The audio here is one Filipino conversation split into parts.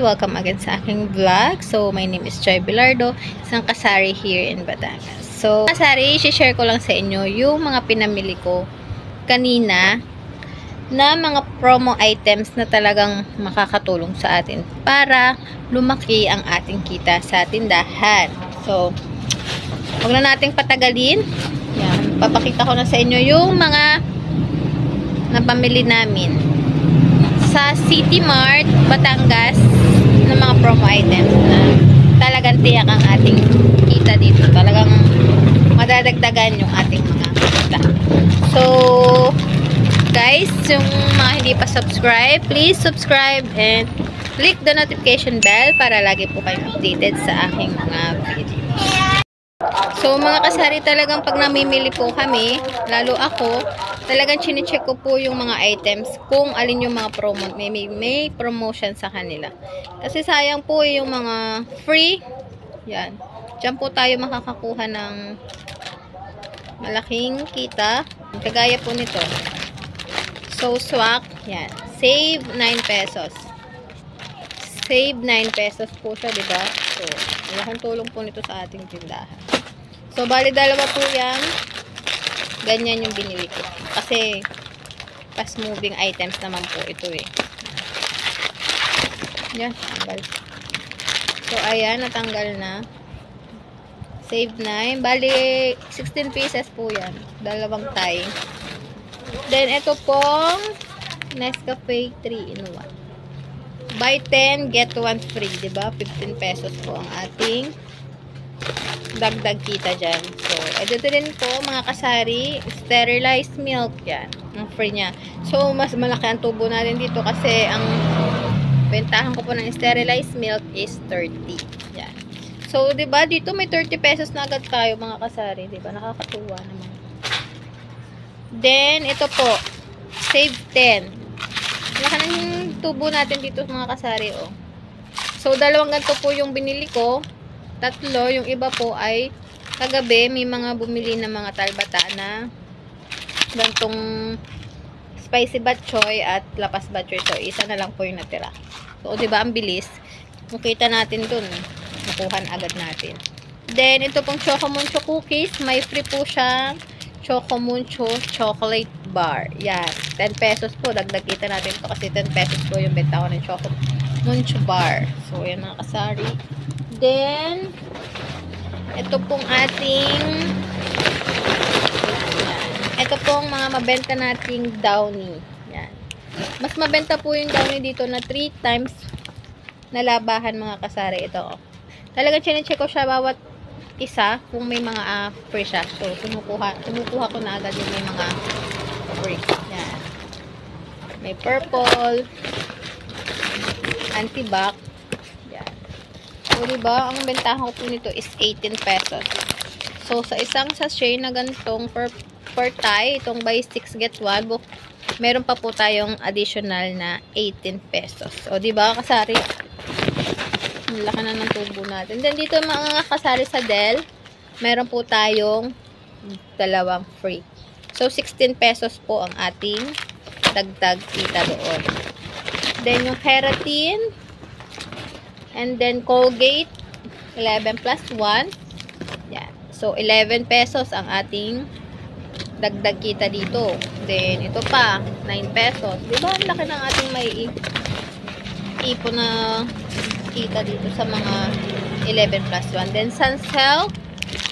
Welcome again sa aking vlog. So, my name is Joy Bilardo, isang kasari here in Batangas. So, kasari, i-share ko lang sa inyo yung mga pinamili ko kanina na mga promo items na talagang makakatulong sa atin para lumaki ang ating kita sa tindahan. So, huwag na nating patagalin. Yan, papakita ko na sa inyo yung mga napamili namin sa City Mart, Batangas, na mga promo items na talagang tiyak ang ating kita dito. Talagang madadagdagan yung ating mga kita. So, guys, yung mga hindi pa subscribe, please subscribe and click the notification bell para lagi po kayong updated sa aking mga video. So, mga kasari, talagang pag namimili po kami, lalo ako, talagang chine-check ko po yung mga items kung alin yung mga may promotion sa kanila. Kasi sayang po yung mga free. Yan. Diyan po tayo makakakuha ng malaking kita. Kagaya po nito. So, swak. Yan. Save 9 pesos. Save 9 pesos po siya, diba? So, malaking tulong po nito sa ating tindahan. So, bali dalawa po yan. Ganyan yung binili ko. Kasi, fast moving items naman po ito eh. Yan, tanggal. So, ayan, natanggal na. Save 9. Bali, 16 pieces po yan. Dalawang tie. Then, ito pong Nescafe 3 in 1. Buy 10, get 1 free. Diba? 15 pesos po ang ating dagdag kita dyan. So, ito din po, mga kasari, sterilized milk. Yan. Ang free niya. So, mas malaki ang tubo natin dito kasi ang bentahan ko po ng sterilized milk is 30. Yan. So, diba, dito may 30 pesos na agad tayo, mga kasari. Diba? Nakakatuwa naman. Then, ito po, save 10. Malaki ng tubo natin dito, mga kasari, oh. So, dalawang ganito po yung binili ko. Tatlo, yung iba po ay kagabi may mga bumili ng mga talbata na gantong spicy bok choy at lapas bok choy. So, isa na lang po yung natira. So, diba, ang bilis. Makita natin dun. Nakuhan agad natin. Then, ito pong Choco Muncho cookies. May free po siyang Choco Muncho chocolate bar. Yan. 10 pesos po. Dagdag kita natin ito kasi 10 pesos po yung benta ko ng Choco Muncho bar. So, yan mga kasari. Then, ito pong mga mabenta nating downy. Yan. Mas mabenta po yung downy dito na 3 times na labahan, mga kasari. Ito. Talagang chine-check ko siya bawat isa kung may mga free siya. So, kumukuha ko na agad yung may mga free. Yan. May purple, anti-bac. So, diba, ang bentahan ko po nito is 18 pesos. So, sa isang sachet na gantong per tie, itong buy 6 get 1, meron pa po tayong additional na 18 pesos. So, diba, kasari? Ang laki na ng tubo natin. Then, dito mga kasari sa Del, meron po tayong dalawang free. So, 16 pesos po ang ating dagdag kita doon. Then, yung keratin, and then, Colgate, 11 plus 1. Yan. So, 11 pesos ang ating dagdag kita dito. Then, ito pa, 9 pesos. Diba, ang laki ng ating may ipo na kita dito sa mga 11 plus 1. Then, Sunsilk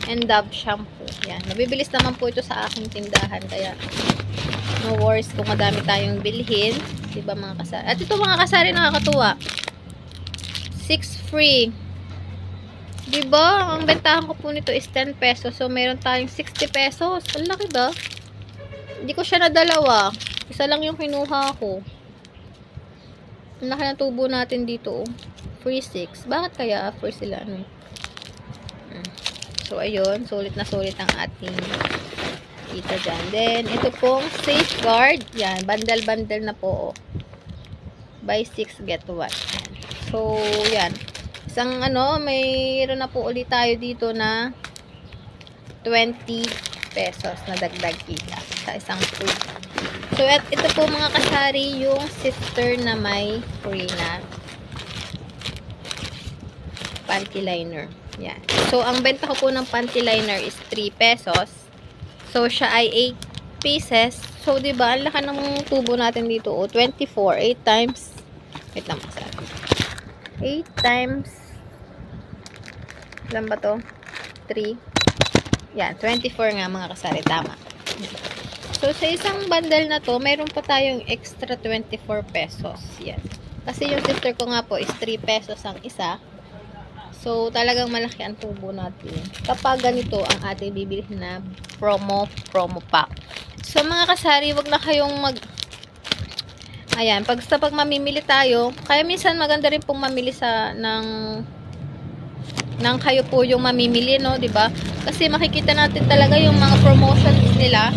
and Dove shampoo. Yan. Nabibilis naman po ito sa aking tindahan. Kaya, no worries kung madami tayong bilhin. Diba, mga kasari? At ito, mga kasari, nakakatuwa. 6 free. Diba? Ang bentahan ko po nito is 10 pesos. So, meron tayong 60 pesos. Ang laki ba? Hindi ko siya nadalawa. Isa lang yung kinuha ko. Ang laki ng tubo natin dito. Free 6. Bakit kaya free sila? Ano? So, ayun. Sulit na sulit ang ating kita dyan. Then, ito pong Safeguard. Yan. Bundle-bundle na po. Buy 6, get 1. So, yan. Isang mayroon na po ulit tayo dito na 20 pesos na dagdag kita sa isang free. So, ito po mga kasari yung sister na may free na panty liner. Yan. So, ang benta ko po ng panty liner is 3 pesos. So, siya ay 8 pieces. So, diba, ang laki ng tubo natin dito. 24. 8 times. Wait lang, 8 times. Ilan ba to? 3. Yan, 24 nga mga kasari. Tama. So, sa isang bundle na to, mayroon pa tayong extra 24 pesos. Yan. Kasi yung sister ko nga po is 3 pesos ang isa. So, talagang malaki ang tubo natin. Kapag ganito ang ating bibili na promo pack. So, mga kasari, wag na kayong ayan, pag mamimili tayo, kaya minsan maganda rin pong mamili ng kayo po yung mamimili, no, 'di ba? Kasi makikita natin talaga yung mga promotions nila.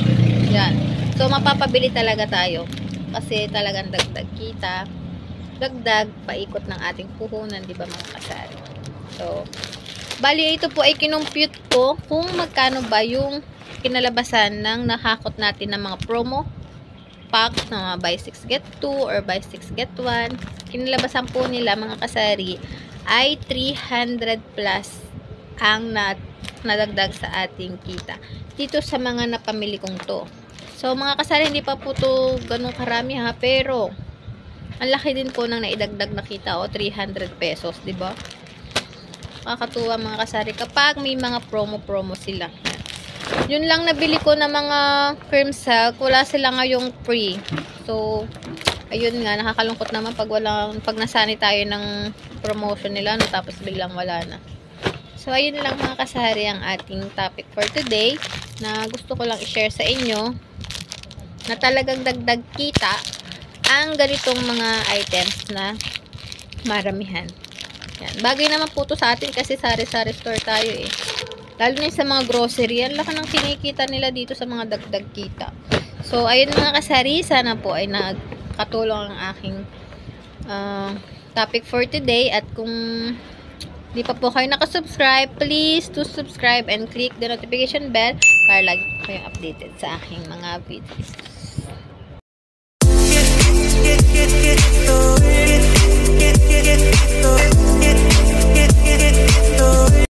Yan. So, mapapabili talaga tayo. Kasi talagang dagdag kita. Dagdag paikot ng ating puhunan, 'di ba, mga kasari? So, bali ito po ay kinumpute ko kung magkano ba yung kinalabasan ng nakakot natin ng mga promo pack na mga buy 6 get 2 or buy 6 get 1. Kinalabasan po nila mga kasari ay 300 plus ang nadagdag sa ating kita dito sa mga napamili kong to. So mga kasari, hindi pa po to ganun karami ha, pero ang laki din po ng naidagdag na kita 300 pesos, 'di ba? Kakatuwa mga kasari kapag may mga promo sila. Yun lang nabili ko na mga cream silk, wala sila ngayong free. So ayun nga, nakakalungkot naman pag nasani tayo ng promotion nila, no, tapos biglang wala na. So ayun lang mga kasari ang ating topic for today, na gusto ko lang i-share sa inyo na talagang dagdag kita ang ganitong mga items na maramihan. Yan. Bagay naman po to sa atin kasi sari-sari store tayo eh. Lalo na sa mga grocery, ang laki ng kinikita nila dito sa mga dagdag kita. So, ayun mga kasari, sana po ay nagkatulong ang aking topic for today. At kung di pa po kayo nakasubscribe, please to subscribe and click the notification bell para lagi po kayong updated sa aking mga videos.